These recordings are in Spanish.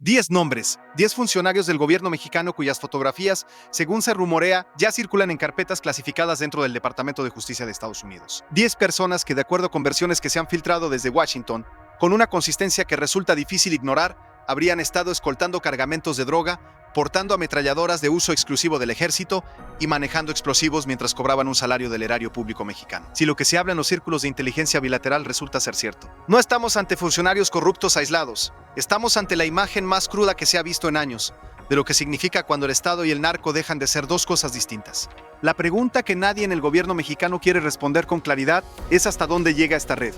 10 nombres, 10 funcionarios del gobierno mexicano cuyas fotografías, según se rumorea, ya circulan en carpetas clasificadas dentro del Departamento de Justicia de Estados Unidos. 10 personas que, de acuerdo con versiones que se han filtrado desde Washington, con una consistencia que resulta difícil ignorar, habrían estado escoltando cargamentos de droga, portando ametralladoras de uso exclusivo del ejército y manejando explosivos mientras cobraban un salario del erario público mexicano. Si lo que se habla en los círculos de inteligencia bilateral resulta ser cierto. No estamos ante funcionarios corruptos aislados. Estamos ante la imagen más cruda que se ha visto en años, de lo que significa cuando el Estado y el narco dejan de ser dos cosas distintas. La pregunta que nadie en el gobierno mexicano quiere responder con claridad es hasta dónde llega esta red.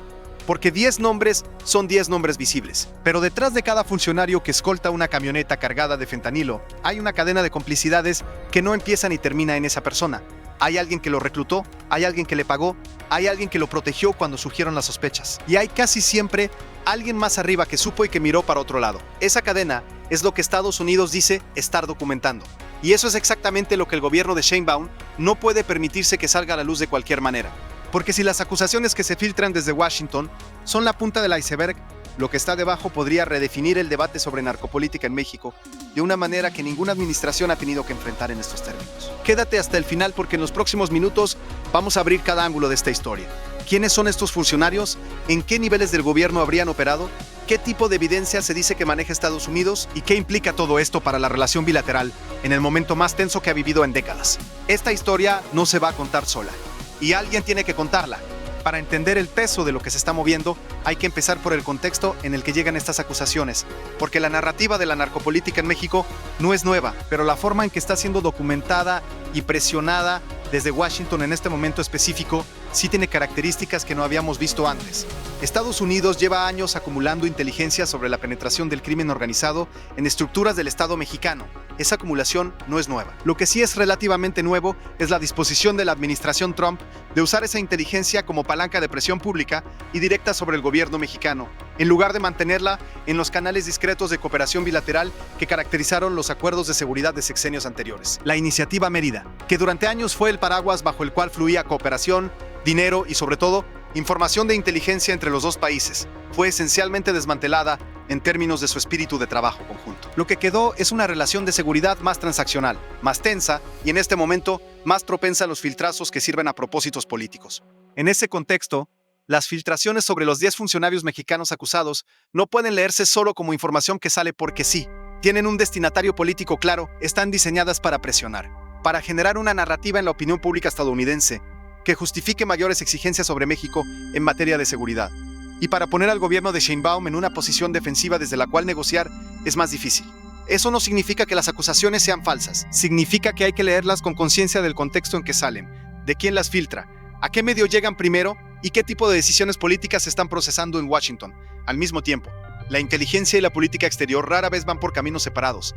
Porque 10 nombres son 10 nombres visibles. Pero detrás de cada funcionario que escolta una camioneta cargada de fentanilo, hay una cadena de complicidades que no empieza ni termina en esa persona. Hay alguien que lo reclutó, hay alguien que le pagó, hay alguien que lo protegió cuando surgieron las sospechas. Y hay casi siempre alguien más arriba que supo y que miró para otro lado. Esa cadena es lo que Estados Unidos dice estar documentando. Y eso es exactamente lo que el gobierno de Sheinbaum no puede permitirse que salga a la luz de cualquier manera. Porque si las acusaciones que se filtran desde Washington son la punta del iceberg, lo que está debajo podría redefinir el debate sobre narcopolítica en México de una manera que ninguna administración ha tenido que enfrentar en estos términos. Quédate hasta el final porque en los próximos minutos vamos a abrir cada ángulo de esta historia. ¿Quiénes son estos funcionarios? ¿En qué niveles del gobierno habrían operado? ¿Qué tipo de evidencia se dice que maneja Estados Unidos? ¿Y qué implica todo esto para la relación bilateral en el momento más tenso que ha vivido en décadas? Esta historia no se va a contar sola. Y alguien tiene que contarla. Para entender el peso de lo que se está moviendo, hay que empezar por el contexto en el que llegan estas acusaciones, porque la narrativa de la narcopolítica en México no es nueva, pero la forma en que está siendo documentada y presionada desde Washington en este momento específico sí tiene características que no habíamos visto antes. Estados Unidos lleva años acumulando inteligencia sobre la penetración del crimen organizado en estructuras del Estado mexicano. Esa acumulación no es nueva. Lo que sí es relativamente nuevo es la disposición de la administración Trump de usar esa inteligencia como palanca de presión pública y directa sobre el gobierno mexicano, en lugar de mantenerla en los canales discretos de cooperación bilateral que caracterizaron los acuerdos de seguridad de sexenios anteriores. La Iniciativa Mérida, que durante años fue el paraguas bajo el cual fluía cooperación, dinero y, sobre todo, información de inteligencia entre los dos países, fue esencialmente desmantelada en términos de su espíritu de trabajo conjunto. Lo que quedó es una relación de seguridad más transaccional, más tensa y en este momento más propensa a los filtrazos que sirven a propósitos políticos. En ese contexto, las filtraciones sobre los 10 funcionarios mexicanos acusados no pueden leerse solo como información que sale porque sí. Tienen un destinatario político claro, están diseñadas para presionar, para generar una narrativa en la opinión pública estadounidense que justifique mayores exigencias sobre México en materia de seguridad, y para poner al gobierno de Sheinbaum en una posición defensiva desde la cual negociar es más difícil. Eso no significa que las acusaciones sean falsas, significa que hay que leerlas con conciencia del contexto en que salen, de quién las filtra, a qué medio llegan primero y qué tipo de decisiones políticas se están procesando en Washington. Al mismo tiempo, la inteligencia y la política exterior rara vez van por caminos separados.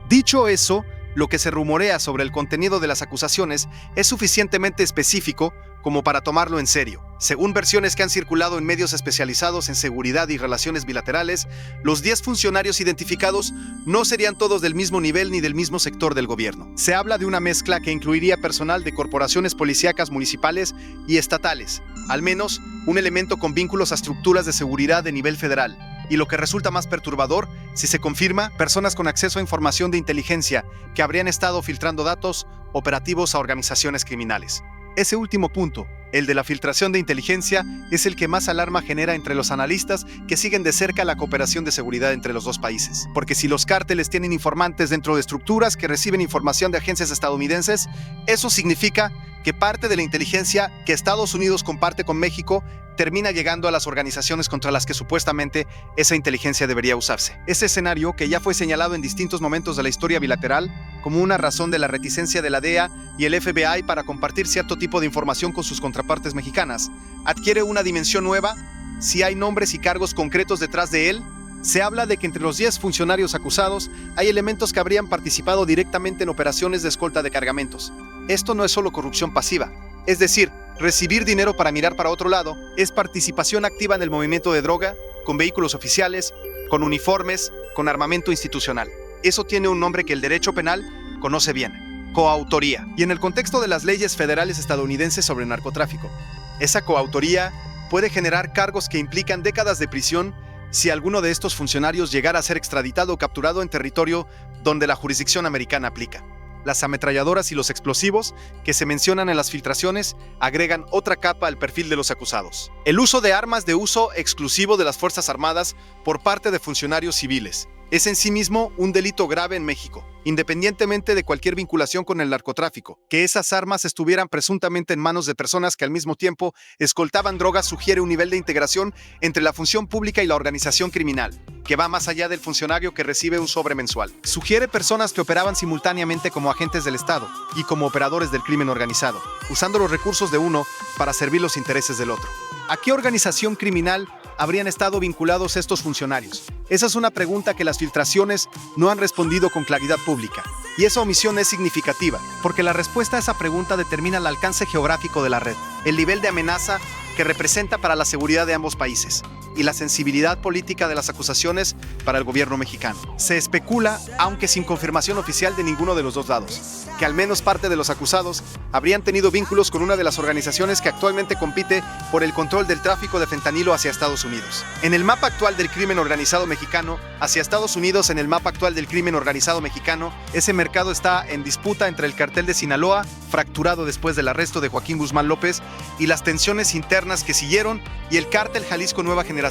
Dicho eso, lo que se rumorea sobre el contenido de las acusaciones es suficientemente específico como para tomarlo en serio. Según versiones que han circulado en medios especializados en seguridad y relaciones bilaterales, los 10 funcionarios identificados no serían todos del mismo nivel ni del mismo sector del gobierno. Se habla de una mezcla que incluiría personal de corporaciones policíacas municipales y estatales, al menos un elemento con vínculos a estructuras de seguridad de nivel federal. Y lo que resulta más perturbador, si se confirma, personas con acceso a información de inteligencia que habrían estado filtrando datos operativos a organizaciones criminales. Ese último punto, el de la filtración de inteligencia, es el que más alarma genera entre los analistas que siguen de cerca la cooperación de seguridad entre los dos países. Porque si los cárteles tienen informantes dentro de estructuras que reciben información de agencias estadounidenses, eso significa que parte de la inteligencia que Estados Unidos comparte con México termina llegando a las organizaciones contra las que supuestamente esa inteligencia debería usarse. Ese escenario, que ya fue señalado en distintos momentos de la historia bilateral como una razón de la reticencia de la DEA y el FBI para compartir cierto tipo de información con sus contrapartes mexicanas, adquiere una dimensión nueva si hay nombres y cargos concretos detrás de él. Se habla de que entre los 10 funcionarios acusados hay elementos que habrían participado directamente en operaciones de escolta de cargamentos. Esto no es solo corrupción pasiva, es decir, recibir dinero para mirar para otro lado, es participación activa en el movimiento de droga, con vehículos oficiales, con uniformes, con armamento institucional. Eso tiene un nombre que el derecho penal conoce bien: coautoría. Y en el contexto de las leyes federales estadounidenses sobre narcotráfico, esa coautoría puede generar cargos que implican décadas de prisión si alguno de estos funcionarios llegara a ser extraditado o capturado en territorio donde la jurisdicción americana aplica. Las ametralladoras y los explosivos que se mencionan en las filtraciones agregan otra capa al perfil de los acusados. El uso de armas de uso exclusivo de las Fuerzas Armadas por parte de funcionarios civiles es en sí mismo un delito grave en México, independientemente de cualquier vinculación con el narcotráfico. Que esas armas estuvieran presuntamente en manos de personas que al mismo tiempo escoltaban drogas sugiere un nivel de integración entre la función pública y la organización criminal, que va más allá del funcionario que recibe un sobre mensual. Sugiere personas que operaban simultáneamente como agentes del Estado y como operadores del crimen organizado, usando los recursos de uno para servir los intereses del otro. ¿A qué organización criminal habrían estado vinculados estos funcionarios? Esa es una pregunta que las filtraciones no han respondido con claridad pública. Y esa omisión es significativa, porque la respuesta a esa pregunta determina el alcance geográfico de la red, el nivel de amenaza que representa para la seguridad de ambos países y la sensibilidad política de las acusaciones para el gobierno mexicano. Se especula, aunque sin confirmación oficial de ninguno de los dos lados, que al menos parte de los acusados habrían tenido vínculos con una de las organizaciones que actualmente compite por el control del tráfico de fentanilo hacia Estados Unidos. En el mapa actual del crimen organizado mexicano, hacia Estados Unidos, en el mapa actual del crimen organizado mexicano, ese mercado está en disputa entre el cartel de Sinaloa, fracturado después del arresto de Joaquín Guzmán López, y las tensiones internas que siguieron, y el cártel Jalisco Nueva Generación,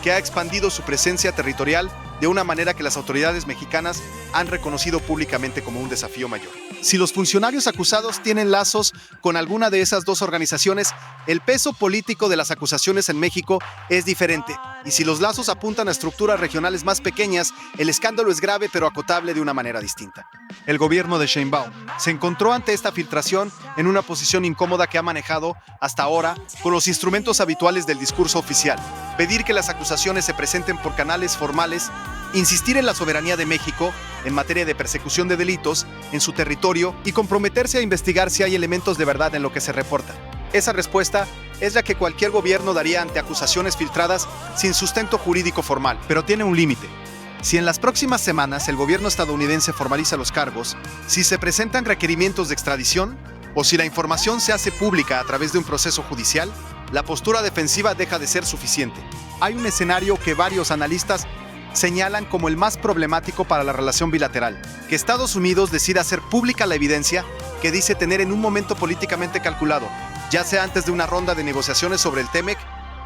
que ha expandido su presencia territorial de una manera que las autoridades mexicanas han reconocido públicamente como un desafío mayor. Si los funcionarios acusados tienen lazos con alguna de esas dos organizaciones, el peso político de las acusaciones en México es diferente. Y si los lazos apuntan a estructuras regionales más pequeñas, el escándalo es grave pero acotable de una manera distinta. El gobierno de Sheinbaum se encontró ante esta filtración en una posición incómoda que ha manejado hasta ahora con los instrumentos habituales del discurso oficial. Pedir que las acusaciones se presenten por canales formales, insistir en la soberanía de México en materia de persecución de delitos en su territorio y comprometerse a investigar si hay elementos de verdad en lo que se reporta. Esa respuesta es la que cualquier gobierno daría ante acusaciones filtradas sin sustento jurídico formal, pero tiene un límite. Si en las próximas semanas el gobierno estadounidense formaliza los cargos, si se presentan requerimientos de extradición o si la información se hace pública a través de un proceso judicial, la postura defensiva deja de ser suficiente. Hay un escenario que varios analistas señalan como el más problemático para la relación bilateral, que Estados Unidos decida hacer pública la evidencia que dice tener en un momento políticamente calculado, ya sea antes de una ronda de negociaciones sobre el TEMEC,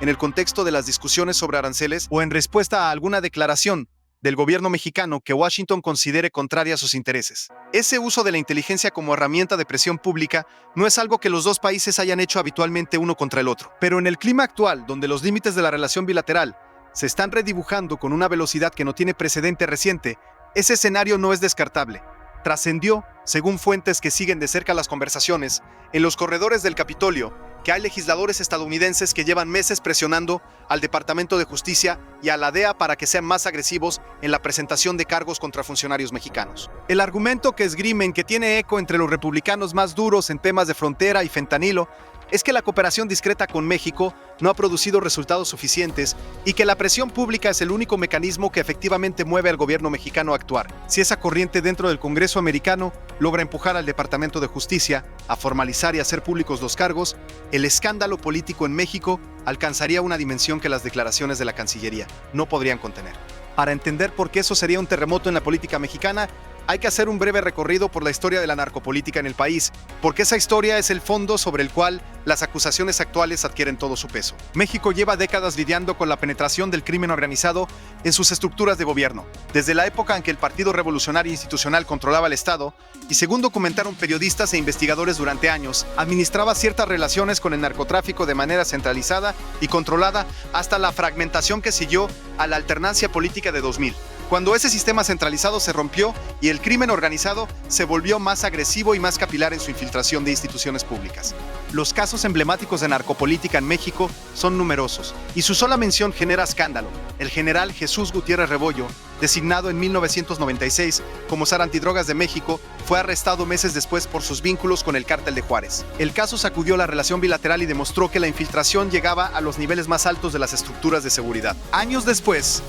en el contexto de las discusiones sobre aranceles o en respuesta a alguna declaración del gobierno mexicano que Washington considere contraria a sus intereses. Ese uso de la inteligencia como herramienta de presión pública no es algo que los dos países hayan hecho habitualmente uno contra el otro. Pero en el clima actual, donde los límites de la relación bilateral se están redibujando con una velocidad que no tiene precedente reciente, ese escenario no es descartable. Trascendió, según fuentes que siguen de cerca las conversaciones, en los corredores del Capitolio, que hay legisladores estadounidenses que llevan meses presionando al Departamento de Justicia y a la DEA para que sean más agresivos en la presentación de cargos contra funcionarios mexicanos. El argumento que esgrimen, que tiene eco entre los republicanos más duros en temas de frontera y fentanilo, es que la cooperación discreta con México no ha producido resultados suficientes y que la presión pública es el único mecanismo que efectivamente mueve al gobierno mexicano a actuar. Si esa corriente dentro del Congreso americano logra empujar al Departamento de Justicia a formalizar y hacer públicos los cargos, el escándalo político en México alcanzaría una dimensión que las declaraciones de la Cancillería no podrían contener. Para entender por qué eso sería un terremoto en la política mexicana, hay que hacer un breve recorrido por la historia de la narcopolítica en el país, porque esa historia es el fondo sobre el cual las acusaciones actuales adquieren todo su peso. México lleva décadas lidiando con la penetración del crimen organizado en sus estructuras de gobierno, desde la época en que el Partido Revolucionario Institucional controlaba el Estado y, según documentaron periodistas e investigadores durante años, administraba ciertas relaciones con el narcotráfico de manera centralizada y controlada hasta la fragmentación que siguió a la alternancia política de 2000. Cuando ese sistema centralizado se rompió y el crimen organizado se volvió más agresivo y más capilar en su infiltración de instituciones públicas. Los casos emblemáticos de narcopolítica en México son numerosos y su sola mención genera escándalo. El general Jesús Gutiérrez Rebollo, designado en 1996 como zar antidrogas de México, fue arrestado meses después por sus vínculos con el cártel de Juárez. El caso sacudió la relación bilateral y demostró que la infiltración llegaba a los niveles más altos de las estructuras de seguridad. Años después,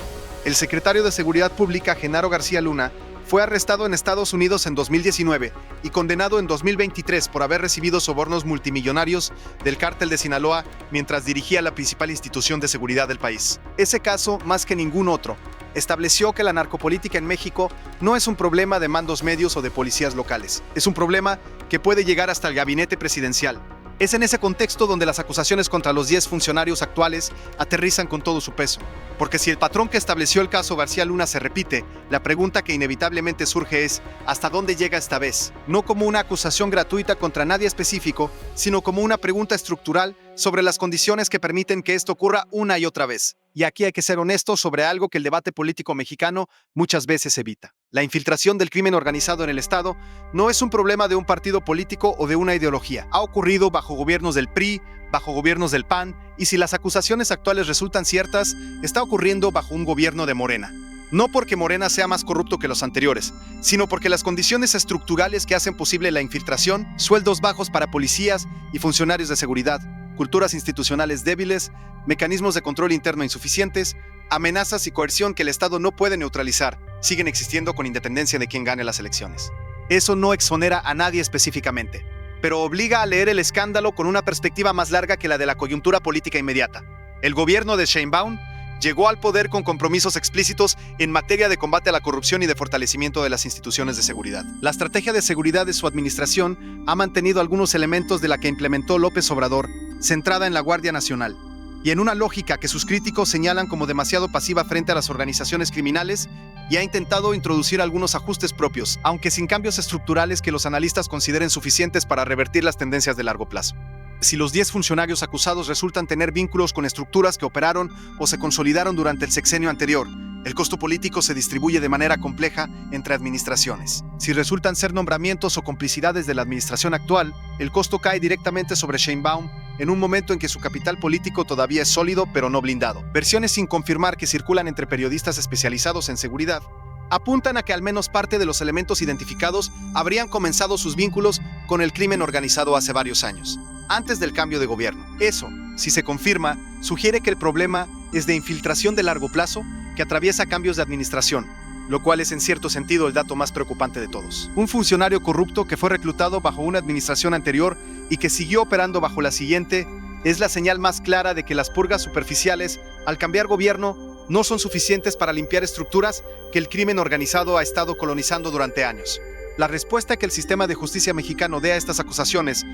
el secretario de Seguridad Pública, Genaro García Luna, Fue arrestado en Estados Unidos en 2019 y condenado en 2023 por haber recibido sobornos multimillonarios del cártel de Sinaloa mientras dirigía la principal institución de seguridad del país. Ese caso, más que ningún otro, estableció que la narcopolítica en México no es un problema de mandos medios o de policías locales. Es un problema que puede llegar hasta el gabinete presidencial. Es en ese contexto donde las acusaciones contra los 10 funcionarios actuales aterrizan con todo su peso. Porque si el patrón que estableció el caso García Luna se repite, la pregunta que inevitablemente surge es ¿hasta dónde llega esta vez? No como una acusación gratuita contra nadie específico, sino como una pregunta estructural sobre las condiciones que permiten que esto ocurra una y otra vez. Y aquí hay que ser honestos sobre algo que el debate político mexicano muchas veces evita. La infiltración del crimen organizado en el Estado no es un problema de un partido político o de una ideología. Ha ocurrido bajo gobiernos del PRI, bajo gobiernos del PAN, y si las acusaciones actuales resultan ciertas, está ocurriendo bajo un gobierno de Morena. No porque Morena sea más corrupto que los anteriores, sino porque las condiciones estructurales que hacen posible la infiltración, sueldos bajos para policías y funcionarios de seguridad, culturas institucionales débiles, mecanismos de control interno insuficientes, amenazas y coerción que el Estado no puede neutralizar, siguen existiendo con independencia de quién gane las elecciones. Eso no exonera a nadie específicamente, pero obliga a leer el escándalo con una perspectiva más larga que la de la coyuntura política inmediata. El gobierno de Sheinbaum llegó al poder con compromisos explícitos en materia de combate a la corrupción y de fortalecimiento de las instituciones de seguridad. La estrategia de seguridad de su administración ha mantenido algunos elementos de la que implementó López Obrador, centrada en la Guardia Nacional, y en una lógica que sus críticos señalan como demasiado pasiva frente a las organizaciones criminales, y ha intentado introducir algunos ajustes propios, aunque sin cambios estructurales que los analistas consideren suficientes para revertir las tendencias de largo plazo. Si los 10 funcionarios acusados resultan tener vínculos con estructuras que operaron o se consolidaron durante el sexenio anterior, el costo político se distribuye de manera compleja entre administraciones. Si resultan ser nombramientos o complicidades de la administración actual, el costo cae directamente sobre Sheinbaum en un momento en que su capital político todavía es sólido pero no blindado. Versiones sin confirmar que circulan entre periodistas especializados en seguridad apuntan a que al menos parte de los elementos identificados habrían comenzado sus vínculos con el crimen organizado hace varios años, antes del cambio de gobierno. Eso, si se confirma, sugiere que el problema es de infiltración de largo plazo que atraviesa cambios de administración, lo cual es en cierto sentido el dato más preocupante de todos. Un funcionario corrupto que fue reclutado bajo una administración anterior y que siguió operando bajo la siguiente es la señal más clara de que las purgas superficiales, al cambiar gobierno, no son suficientes para limpiar estructuras que el crimen organizado ha estado colonizando durante años. La respuesta que el sistema de justicia mexicano dé a estas acusaciones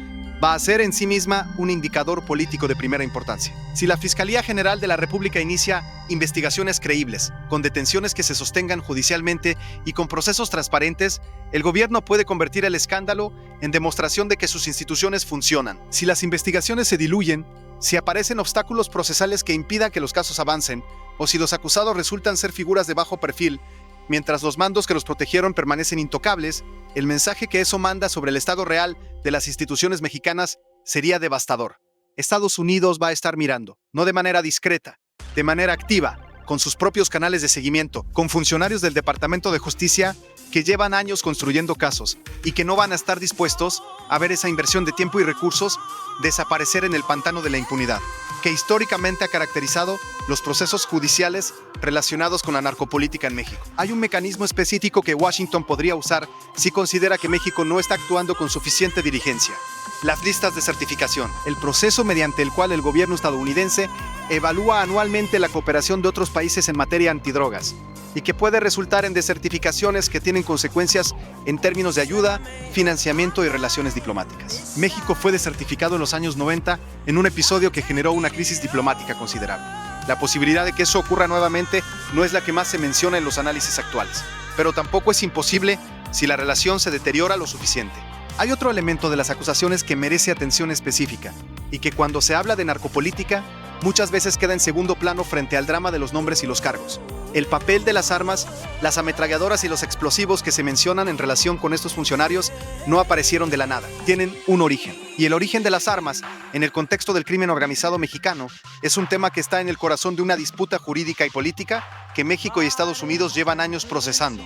va a ser en sí misma un indicador político de primera importancia. Si la Fiscalía General de la República inicia investigaciones creíbles, con detenciones que se sostengan judicialmente y con procesos transparentes, el gobierno puede convertir el escándalo en demostración de que sus instituciones funcionan. Si las investigaciones se diluyen, si aparecen obstáculos procesales que impidan que los casos avancen, o si los acusados resultan ser figuras de bajo perfil, mientras los mandos que los protegieron permanecen intocables, el mensaje que eso manda sobre el estado real de las instituciones mexicanas sería devastador. Estados Unidos va a estar mirando, no de manera discreta, de manera activa, con sus propios canales de seguimiento, con funcionarios del Departamento de Justicia que llevan años construyendo casos y que no van a estar dispuestos a ver esa inversión de tiempo y recursos desaparecer en el pantano de la impunidad, que históricamente ha caracterizado los procesos judiciales relacionados con la narcopolítica en México. Hay un mecanismo específico que Washington podría usar si considera que México no está actuando con suficiente diligencia: las listas de certificación, el proceso mediante el cual el gobierno estadounidense evalúa anualmente la cooperación de otros países en materia antidrogas, y que puede resultar en desertificaciones que tienen consecuencias en términos de ayuda, financiamiento y relaciones diplomáticas. México fue desertificado en los años 90 en un episodio que generó una crisis diplomática considerable. La posibilidad de que eso ocurra nuevamente no es la que más se menciona en los análisis actuales, pero tampoco es imposible si la relación se deteriora lo suficiente. Hay otro elemento de las acusaciones que merece atención específica y que cuando se habla de narcopolítica muchas veces queda en segundo plano frente al drama de los nombres y los cargos. El papel de las armas, las ametralladoras y los explosivos que se mencionan en relación con estos funcionarios no aparecieron de la nada, tienen un origen. Y el origen de las armas, en el contexto del crimen organizado mexicano, es un tema que está en el corazón de una disputa jurídica y política que México y Estados Unidos llevan años procesando.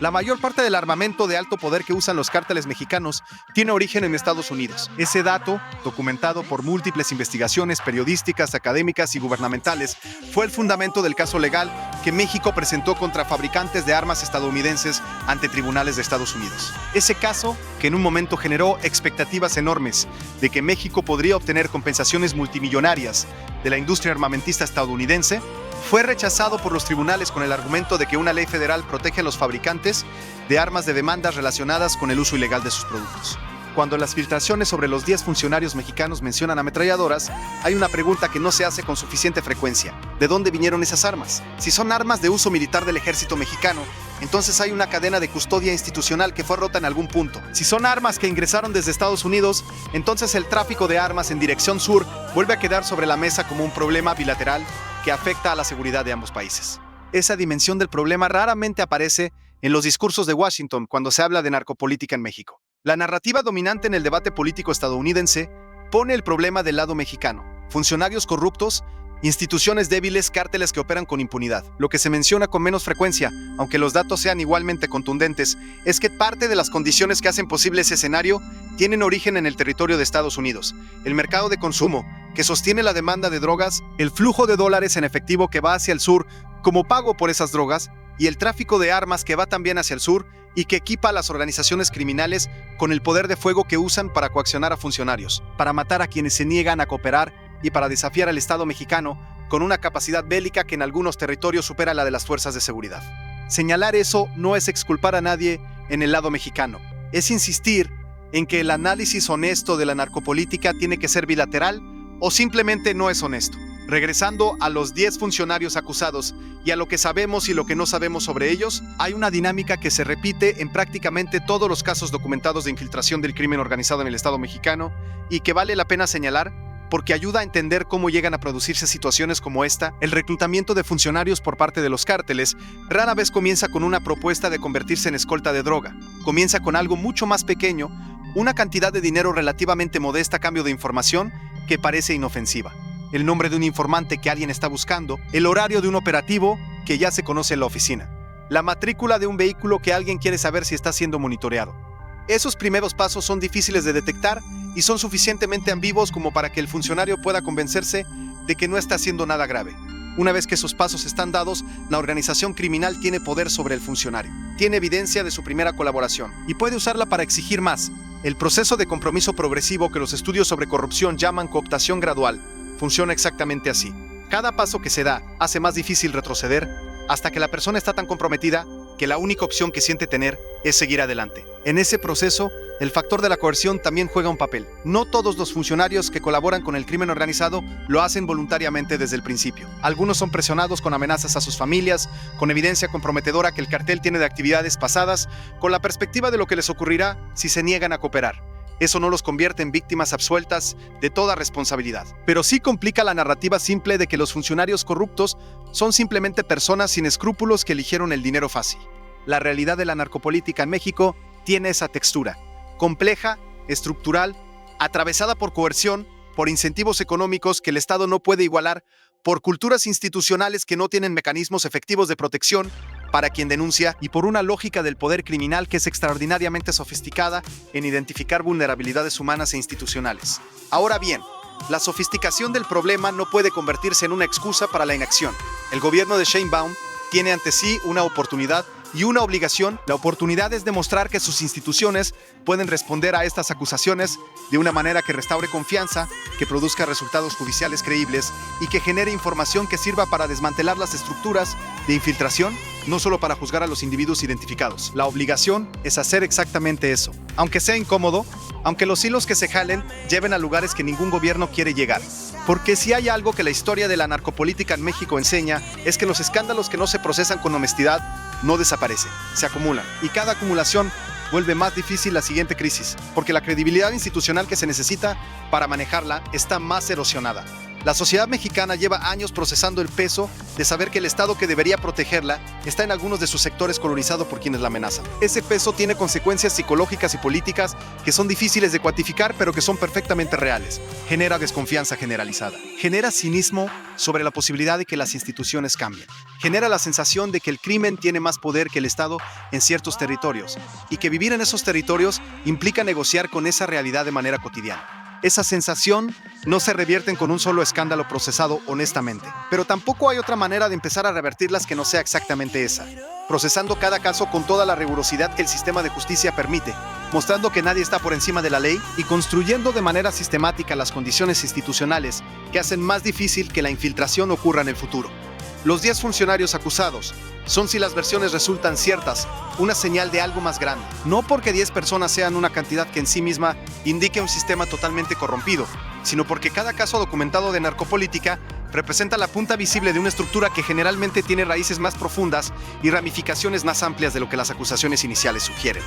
La mayor parte del armamento de alto poder que usan los cárteles mexicanos tiene origen en Estados Unidos. Ese dato, documentado por múltiples investigaciones periodísticas, académicas y gubernamentales, fue el fundamento del caso legal que México presentó contra fabricantes de armas estadounidenses ante tribunales de Estados Unidos. Ese caso, que en un momento generó expectativas enormes de que México podría obtener compensaciones multimillonarias de la industria armamentista estadounidense, fue rechazado por los tribunales con el argumento de que una ley federal protege a los fabricantes de armas de demandas relacionadas con el uso ilegal de sus productos. Cuando las filtraciones sobre los 10 funcionarios mexicanos mencionan ametralladoras, hay una pregunta que no se hace con suficiente frecuencia. ¿De dónde vinieron esas armas? Si son armas de uso militar del ejército mexicano, entonces hay una cadena de custodia institucional que fue rota en algún punto. Si son armas que ingresaron desde Estados Unidos, entonces el tráfico de armas en dirección sur vuelve a quedar sobre la mesa como un problema bilateral que afecta a la seguridad de ambos países. Esa dimensión del problema raramente aparece en los discursos de Washington cuando se habla de narcopolítica en México. La narrativa dominante en el debate político estadounidense pone el problema del lado mexicano: funcionarios corruptos, instituciones débiles, cárteles que operan con impunidad. Lo que se menciona con menos frecuencia, aunque los datos sean igualmente contundentes, es que parte de las condiciones que hacen posible ese escenario tienen origen en el territorio de Estados Unidos: el mercado de consumo, que sostiene la demanda de drogas, el flujo de dólares en efectivo que va hacia el sur como pago por esas drogas, y el tráfico de armas que va también hacia el sur y que equipa a las organizaciones criminales con el poder de fuego que usan para coaccionar a funcionarios, para matar a quienes se niegan a cooperar y para desafiar al Estado mexicano con una capacidad bélica que en algunos territorios supera la de las fuerzas de seguridad. Señalar eso no es exculpar a nadie en el lado mexicano, es insistir en que el análisis honesto de la narcopolítica tiene que ser bilateral o simplemente no es honesto. Regresando a los 10 funcionarios acusados y a lo que sabemos y lo que no sabemos sobre ellos, hay una dinámica que se repite en prácticamente todos los casos documentados de infiltración del crimen organizado en el Estado mexicano y que vale la pena señalar porque ayuda a entender cómo llegan a producirse situaciones como esta. El reclutamiento de funcionarios por parte de los cárteles rara vez comienza con una propuesta de convertirse en escolta de droga. Comienza con algo mucho más pequeño, una cantidad de dinero relativamente modesta a cambio de información que parece inofensiva. El nombre de un informante que alguien está buscando, el horario de un operativo que ya se conoce en la oficina, la matrícula de un vehículo que alguien quiere saber si está siendo monitoreado. Esos primeros pasos son difíciles de detectar y son suficientemente ambiguos como para que el funcionario pueda convencerse de que no está haciendo nada grave. Una vez que esos pasos están dados, la organización criminal tiene poder sobre el funcionario. Tiene evidencia de su primera colaboración y puede usarla para exigir más. El proceso de compromiso progresivo que los estudios sobre corrupción llaman cooptación gradual funciona exactamente así. Cada paso que se da hace más difícil retroceder hasta que la persona está tan comprometida que la única opción que siente tener es seguir adelante. En ese proceso, el factor de la coerción también juega un papel. No todos los funcionarios que colaboran con el crimen organizado lo hacen voluntariamente desde el principio. Algunos son presionados con amenazas a sus familias, con evidencia comprometedora que el cartel tiene de actividades pasadas, con la perspectiva de lo que les ocurrirá si se niegan a cooperar. Eso no los convierte en víctimas absueltas de toda responsabilidad, pero sí complica la narrativa simple de que los funcionarios corruptos son simplemente personas sin escrúpulos que eligieron el dinero fácil. La realidad de la narcopolítica en México tiene esa textura, compleja, estructural, atravesada por coerción, por incentivos económicos que el Estado no puede igualar, por culturas institucionales que no tienen mecanismos efectivos de protección para quien denuncia y por una lógica del poder criminal que es extraordinariamente sofisticada en identificar vulnerabilidades humanas e institucionales. Ahora bien, la sofisticación del problema no puede convertirse en una excusa para la inacción. El gobierno de Sheinbaum tiene ante sí una oportunidad y una obligación. La oportunidad es demostrar que sus instituciones pueden responder a estas acusaciones de una manera que restaure confianza, que produzca resultados judiciales creíbles y que genere información que sirva para desmantelar las estructuras de infiltración, no solo para juzgar a los individuos identificados. La obligación es hacer exactamente eso, aunque sea incómodo, aunque los hilos que se jalen lleven a lugares que ningún gobierno quiere llegar. Porque si hay algo que la historia de la narcopolítica en México enseña, es que los escándalos que no se procesan con honestidad no desaparecen, se acumulan. Y cada acumulación vuelve más difícil la siguiente crisis, porque la credibilidad institucional que se necesita para manejarla está más erosionada. La sociedad mexicana lleva años procesando el peso de saber que el Estado que debería protegerla está en algunos de sus sectores colonizado por quienes la amenazan. Ese peso tiene consecuencias psicológicas y políticas que son difíciles de cuantificar, pero que son perfectamente reales. Genera desconfianza generalizada. Genera cinismo sobre la posibilidad de que las instituciones cambien. Genera la sensación de que el crimen tiene más poder que el Estado en ciertos territorios y que vivir en esos territorios implica negociar con esa realidad de manera cotidiana. Esa sensación no se revierten con un solo escándalo procesado honestamente, pero tampoco hay otra manera de empezar a revertirlas que no sea exactamente esa, procesando cada caso con toda la rigurosidad que el sistema de justicia permite, mostrando que nadie está por encima de la ley y construyendo de manera sistemática las condiciones institucionales que hacen más difícil que la infiltración ocurra en el futuro. Los 10 funcionarios acusados son, si las versiones resultan ciertas, una señal de algo más grande. No porque 10 personas sean una cantidad que en sí misma indique un sistema totalmente corrompido, sino porque cada caso documentado de narcopolítica representa la punta visible de una estructura que generalmente tiene raíces más profundas y ramificaciones más amplias de lo que las acusaciones iniciales sugieren.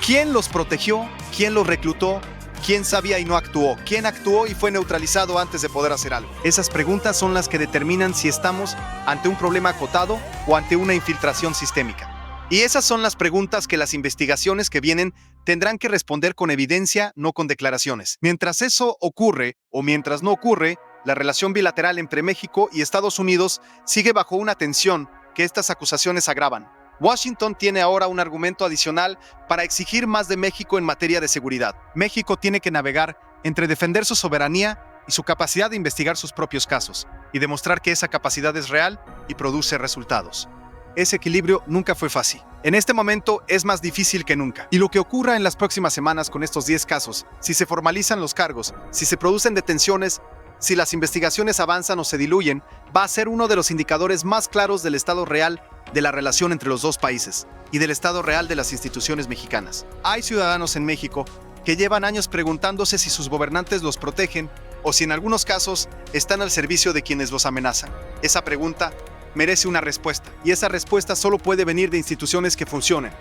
¿Quién los protegió? ¿Quién los reclutó? ¿Quién sabía y no actuó? ¿Quién actuó y fue neutralizado antes de poder hacer algo? Esas preguntas son las que determinan si estamos ante un problema acotado o ante una infiltración sistémica. Y esas son las preguntas que las investigaciones que vienen tendrán que responder con evidencia, no con declaraciones. Mientras eso ocurre, o mientras no ocurre, la relación bilateral entre México y Estados Unidos sigue bajo una tensión que estas acusaciones agravan. Washington tiene ahora un argumento adicional para exigir más de México en materia de seguridad. México tiene que navegar entre defender su soberanía y su capacidad de investigar sus propios casos, y demostrar que esa capacidad es real y produce resultados. Ese equilibrio nunca fue fácil. En este momento es más difícil que nunca. Y lo que ocurra en las próximas semanas con estos 10 casos, si se formalizan los cargos, si se producen detenciones, si las investigaciones avanzan o se diluyen, va a ser uno de los indicadores más claros del estado real de la relación entre los dos países y del estado real de las instituciones mexicanas. Hay ciudadanos en México que llevan años preguntándose si sus gobernantes los protegen o si en algunos casos están al servicio de quienes los amenazan. Esa pregunta merece una respuesta, y esa respuesta solo puede venir de instituciones que funcionen,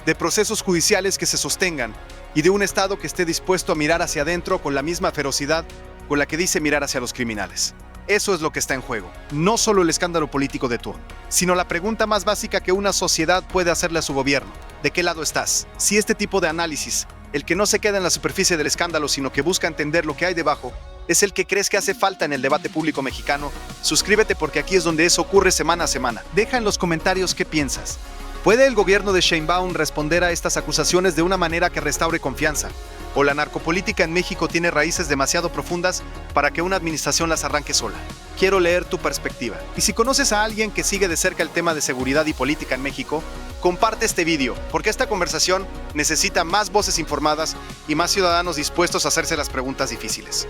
de procesos judiciales que se sostengan y de un Estado que esté dispuesto a mirar hacia adentro con la misma ferocidad con la que dice mirar hacia los criminales. Eso es lo que está en juego, no solo el escándalo político de turno, sino la pregunta más básica que una sociedad puede hacerle a su gobierno: ¿de qué lado estás? Si este tipo de análisis, el que no se queda en la superficie del escándalo, sino que busca entender lo que hay debajo, es el que crees que hace falta en el debate público mexicano, suscríbete, porque aquí es donde eso ocurre semana a semana. Deja en los comentarios qué piensas. ¿Puede el gobierno de Sheinbaum responder a estas acusaciones de una manera que restaure confianza? ¿O la narcopolítica en México tiene raíces demasiado profundas para que una administración las arranque sola? Quiero leer tu perspectiva. Y si conoces a alguien que sigue de cerca el tema de seguridad y política en México, comparte este video, porque esta conversación necesita más voces informadas y más ciudadanos dispuestos a hacerse las preguntas difíciles.